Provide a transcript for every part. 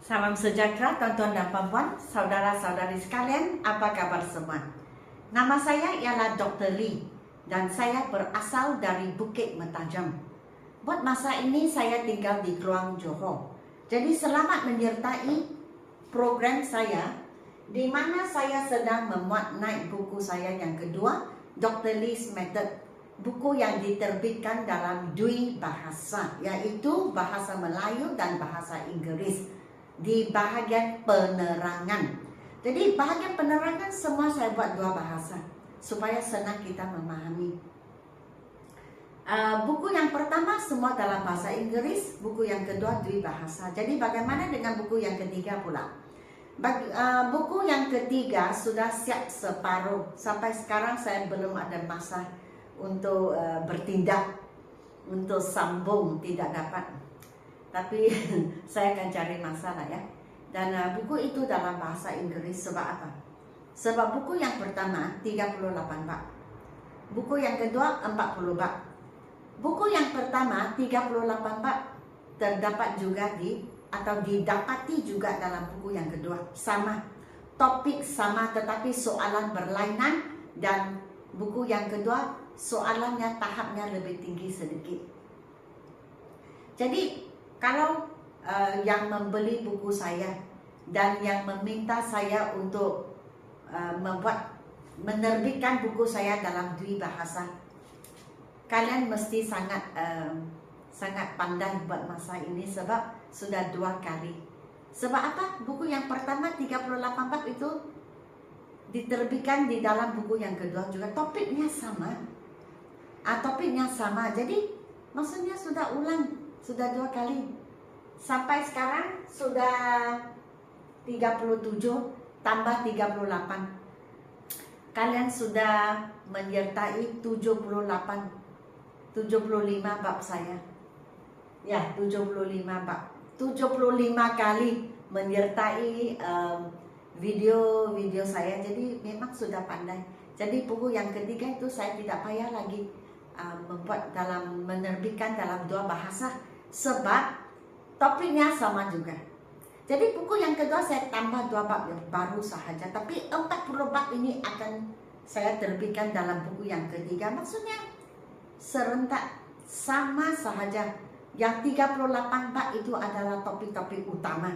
Salam sejahtera tuan-tuan dan puan-puan, saudara-saudari sekalian, apa kabar semua? Nama saya ialah Dr. Lee dan saya berasal dari Bukit Mentajam. Buat masa ini saya tinggal di Kluang Johor. Jadi selamat menyertai program saya di mana saya sedang memuat naik buku saya yang kedua, Dr. Lee's Method. Buku yang diterbitkan dalam dua bahasa, yaitu bahasa Melayu dan bahasa Inggeris. Di bahagian penerangan. Jadi bahagian penerangan semua saya buat dua bahasa supaya senang kita memahami. Buku yang pertama semua dalam bahasa Inggris, buku yang kedua dua bahasa. Jadi bagaimana dengan buku yang ketiga pula? Buku yang ketiga sudah siap separuh. Sampai sekarang saya belum ada masa untuk bertindak, untuk sambung, tidak dapat. Tapi saya akan cari masalah ya. Dan buku itu dalam bahasa Inggris sebab apa? Sebab buku yang pertama 38 bab. Buku yang kedua 40 bab. Buku yang pertama 38 bab terdapat juga didapati juga dalam buku yang kedua. Sama, topik sama tetapi soalan berlainan, dan buku yang kedua soalannya tahapnya lebih tinggi sedikit. Jadi kalau yang membeli buku saya dan yang meminta saya untuk menerbitkan buku saya dalam dua bahasa, kalian mesti sangat pandai buat masa ini sebab sudah dua kali. Sebab apa? Buku yang pertama 38 bab itu diterbitkan di dalam buku yang kedua juga, topiknya sama. Topiknya sama. Jadi maksudnya sudah ulang. Sudah dua kali. Sampai sekarang sudah 37 tambah 38. Kalian sudah menyertai 75 bab saya. Ya, 75 bab. 75 kali menyertai video saya. Jadi memang sudah pandai. Jadi buku yang ketiga itu saya tidak payah lagi menerbitkan dalam dua bahasa. Sebab topiknya sama juga. Jadi buku yang kedua saya tambah dua bab yang baru sahaja. Tapi 40 bab ini akan saya terbitkan dalam buku yang ketiga. Maksudnya serentak sama sahaja. Yang 38 bab itu adalah topik-topik utama.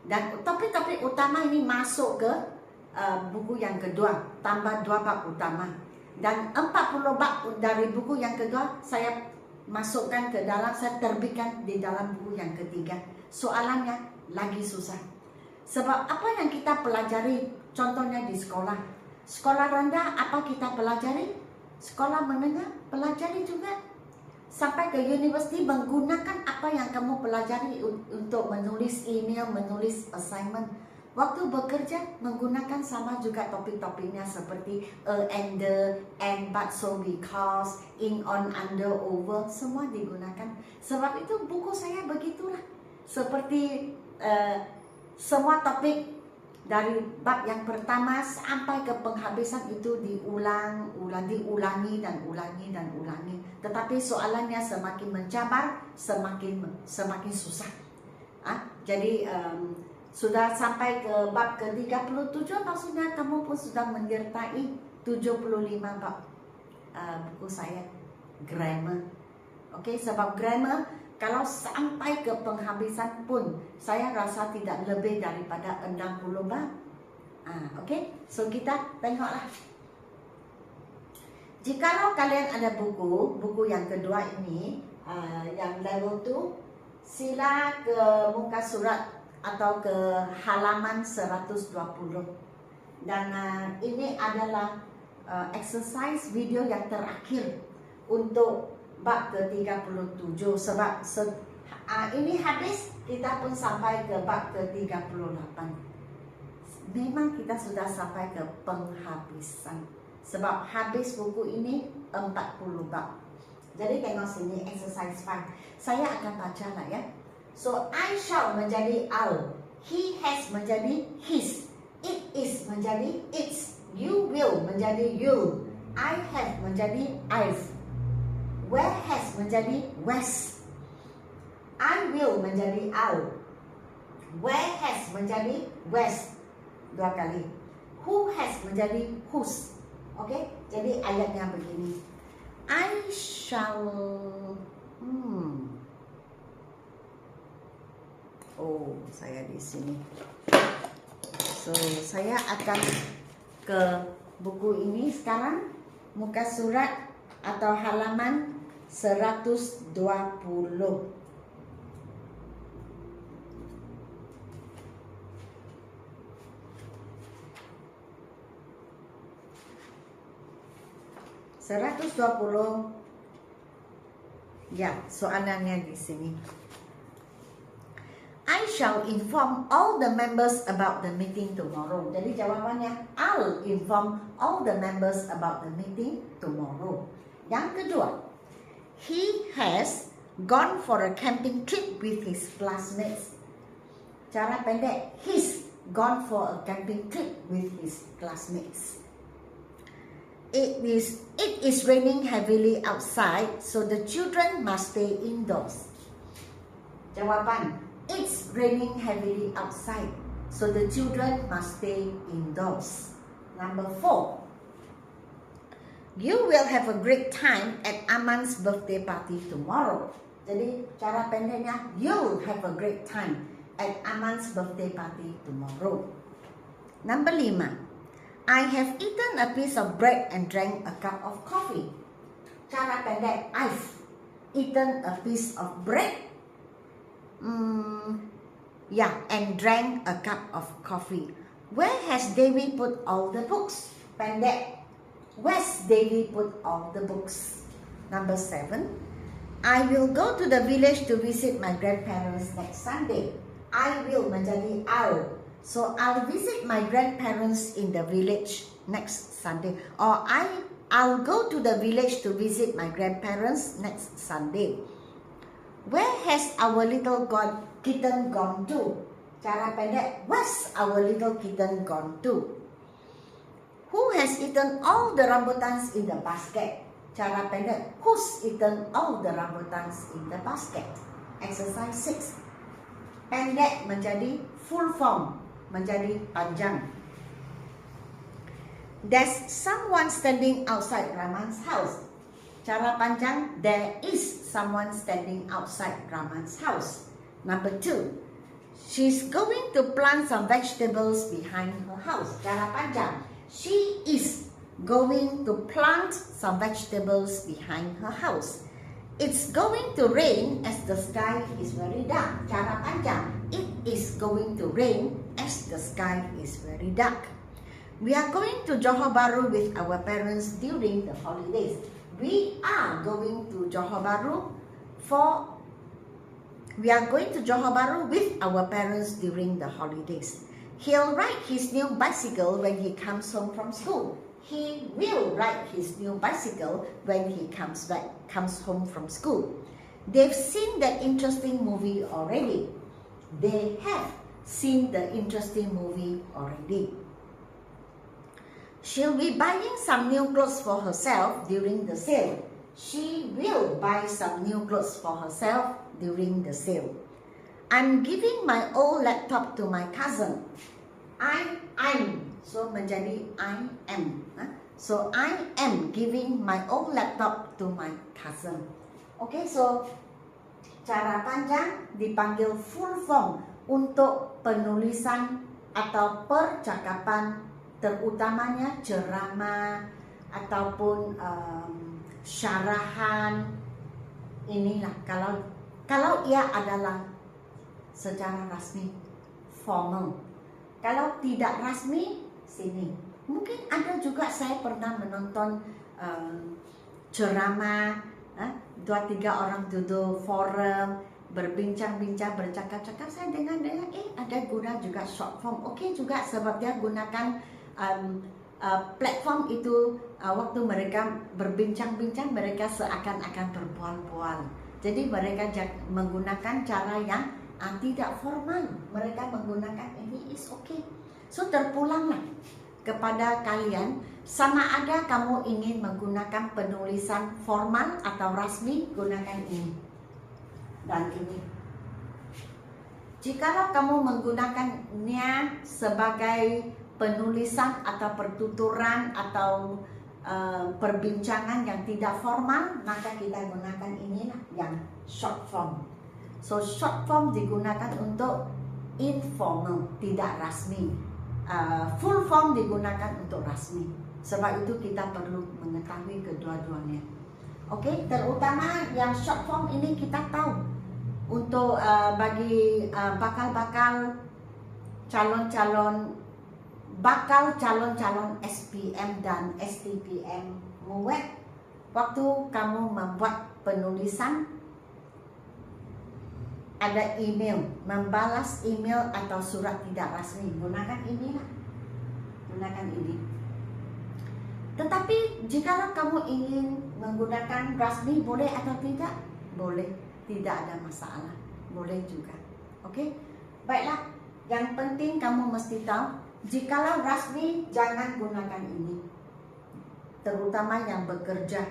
Dan topik-topik utama ini masuk ke buku yang kedua. Tambah dua bab utama. Dan 40 bab dari buku yang kedua saya masukkan ke dalam, saya terbitkan di dalam buku yang ketiga. Soalannya lagi susah. Sebab apa yang kita pelajari, contohnya di sekolah. Sekolah rendah apa kita pelajari? Sekolah menengah pelajari juga. Sampai ke universiti menggunakan apa yang kamu pelajari untuk menulis email, menulis assignment. Waktu bekerja menggunakan sama juga topik-topiknya seperti and the, and, but, so, because, in, on, under, over, semua digunakan. Sebab itu buku saya begitulah. Seperti semua topik dari bab yang pertama sampai ke penghabisan itu diulangi dan ulangi. Tetapi soalannya semakin mencabar, semakin susah. Jadi sudah sampai ke bab ke-37, maksudnya kamu pun sudah menyertai 75 bab buku saya grammar. Oke, sebab grammar kalau sampai ke penghabisan pun saya rasa tidak lebih daripada 60 bab. Oke, so kita tengoklah. Jikalau kalian ada buku yang kedua ini, yang level 2, sila ke muka surat atau ke halaman 120. Dan ini adalah exercise video yang terakhir untuk bab ke-37. Sebab ini habis, kita pun sampai ke bab ke-38. Memang kita sudah sampai ke penghabisan. Sebab habis buku ini 40 bab. Jadi tengok sini exercise 5. Saya akan baca lah ya. So, I shall menjadi I'll, he has menjadi his, it is menjadi its, you will menjadi you'll, I have menjadi I've, where has menjadi west, I will menjadi I'll, Where has menjadi where's 2 kali. Who has menjadi whose. Oke, jadi ayatnya begini. I shall Oh, saya di sini. So, saya akan ke buku ini sekarang, muka surat atau halaman 120. Ya, soalannya di sini. I shall inform all the members about the meeting tomorrow. Jadi jawabannya, I'll inform all the members about the meeting tomorrow. Yang kedua, he has gone for a camping trip with his classmates. Cara pendek, he's gone for a camping trip with his classmates. It is raining heavily outside, so the children must stay indoors. Jawaban, it's raining heavily outside, so the children must stay indoors. Number 4. You will have a great time at Aman's birthday party tomorrow. Jadi cara pendeknya, you'll have a great time at Aman's birthday party tomorrow. Number 5. I have eaten a piece of bread and drank a cup of coffee. Cara pendek, I've eaten a piece of bread and drank a cup of coffee. Where has Davy put all the books? Pendek, where's Davy put all the books? Number 7. I will go to the village to visit my grandparents next Sunday. I will menjadi I'll. So I'll visit my grandparents in the village next Sunday. Or I'll go to the village to visit my grandparents next Sunday. Where has our little kitten gone to? Cara pendek, where's our little kitten gone to? Who has eaten all the rambutans in the basket? Cara pendek, who's eaten all the rambutans in the basket? Exercise 6. Pendek menjadi full form, menjadi panjang. There's someone standing outside Raman's house. Cara panjang, there is someone standing outside Raman's house. Number 2. She's going to plant some vegetables behind her house. Cara panjang, she is going to plant some vegetables behind her house. It's going to rain as the sky is very dark. Cara panjang, it is going to rain as the sky is very dark. We are going to Johor Bahru with our parents during the holidays. We are going to Johor Bahru with our parents during the holidays. He'll ride his new bicycle when he comes home from school. He will ride his new bicycle when he comes home from school. They've seen that interesting movie already. They have seen the interesting movie already. She'll be buying some new clothes for herself during the sale. She will buy some new clothes for herself during the sale. I'm giving my old laptop to my cousin. So menjadi I am. So I am giving my old laptop to my cousin. Okay, so cara panjang dipanggil full form untuk penulisan atau percakapan, terutamanya ceramah ataupun syarahan. Inilah kalau ia adalah secara rasmi, formal. Kalau tidak rasmi, sini. Mungkin ada juga, saya pernah menonton ceramah, 2-3 orang duduk forum, berbincang-bincang, bercakap-cakap. Saya dengar ada guna juga short form. Oke juga, sebab dia gunakan platform itu waktu mereka berbincang-bincang, mereka seakan-akan berbual-bual. Jadi mereka menggunakan cara yang tidak formal. Mereka menggunakan ini is okay. So terpulanglah kepada kalian, sama ada kamu ingin menggunakan penulisan formal atau rasmi, gunakan ini dan ini. Jikalau kamu menggunakannya sebagai penulisan atau pertuturan atau perbincangan yang tidak formal, maka kita gunakan inilah yang short form. So short form digunakan untuk informal, tidak rasmi. Full form digunakan untuk rasmi. Sebab itu kita perlu mengetahui kedua-duanya. Oke, terutama yang short form ini kita tahu untuk bagi bakal calon-calon SPM dan STPM MUWET, waktu kamu membuat penulisan, ada email, membalas email atau surat tidak rasmi, gunakan inilah, gunakan ini. Tetapi jika kamu ingin menggunakan rasmi, boleh atau tidak? Boleh, tidak ada masalah, boleh juga. Oke, baiklah. Yang penting kamu mesti tahu, jikalau rasmi jangan gunakan ini. Terutama yang bekerja,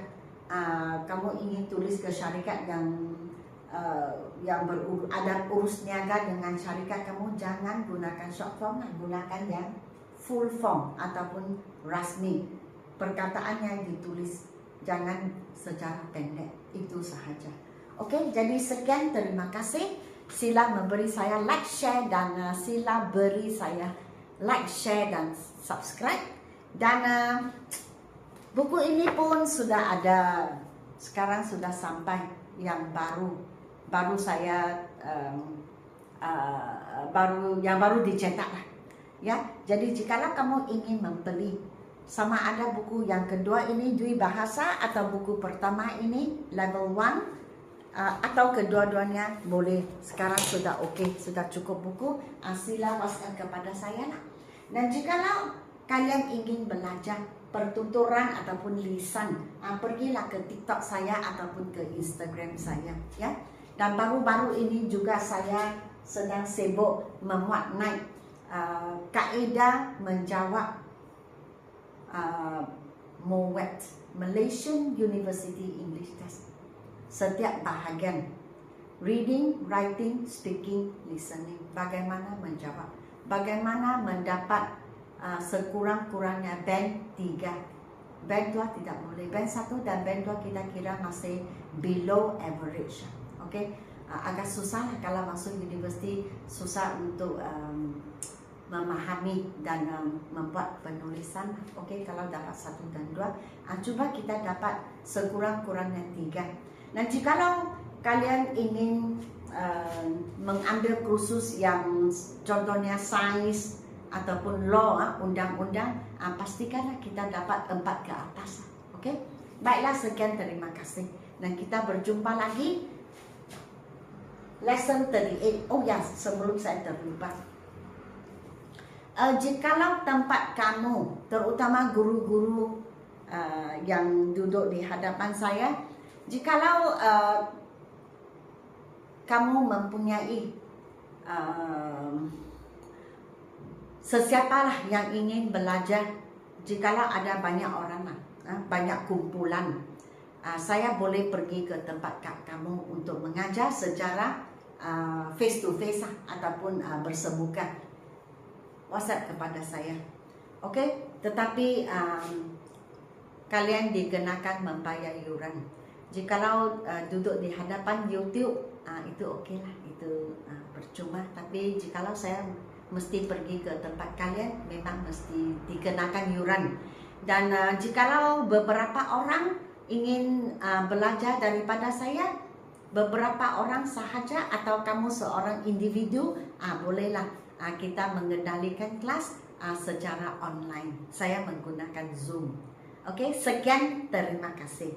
kamu ingin tulis ke syarikat yang ada urus niaga dengan syarikat, kamu jangan gunakan short form, gunakan yang full form ataupun rasmi. Perkataannya ditulis, jangan secara pendek, itu sahaja. Oke, jadi sekian, terima kasih. Sila memberi saya like, share, dan sila beri saya like, share, dan subscribe. Dan buku ini pun sudah ada, sekarang sudah sampai yang baru saya baru dicetak lah, ya. Jadi jikalau kamu ingin membeli, sama ada buku yang kedua ini Dwi Bahasa atau buku pertama ini level 1, atau kedua-duanya boleh. Sekarang sudah oke, sudah cukup buku, sila WhatsApp kepada saya lah. Dan jikalau kalian ingin belajar pertuturan ataupun lisan, pergilah ke TikTok saya ataupun ke Instagram saya, ya. Dan baru-baru ini juga saya sedang sibuk memuat naik kaedah menjawab MUWET, Malaysian University English Test. Setiap bahagian, reading, writing, speaking, listening, bagaimana menjawab, bagaimana mendapat sekurang-kurangnya band 3. Band 2 tidak boleh, band 1 dan band 2 kita kira masih below average. Oke, agak susah lah kalau masuk universiti, susah untuk memahami dan membuat penulisan. Oke, kalau dapat 1 dan 2, coba kita dapat sekurang-kurangnya 3. Dan jikalau kalian ingin mengambil kursus yang contohnya sains ataupun law, undang-undang, pastikanlah kita dapat 4 ke atas. Oke, baiklah, sekian, terima kasih. Dan kita berjumpa lagi lesson 38. Oh ya, sebelum saya terlupa, jikalau tempat kamu, terutama guru-guru yang duduk di hadapan saya, jikalau kamu mempunyai sesiapalah yang ingin belajar, jikalau ada banyak orang, banyak kumpulan, saya boleh pergi ke tempat kamu untuk mengajar secara face to face ataupun bersemuka. WhatsApp kepada saya. Oke, tetapi kalian dikenakan membayar yuran. Jikalau duduk di hadapan YouTube, itu oke lah, itu percuma. Tapi jikalau saya mesti pergi ke tempat kalian, memang mesti dikenakan yuran. Dan jikalau beberapa orang ingin belajar daripada saya, beberapa orang sahaja atau kamu seorang individu, bolehlah kita mengendalikan kelas secara online. Saya menggunakan Zoom. Oke, sekian, terima kasih.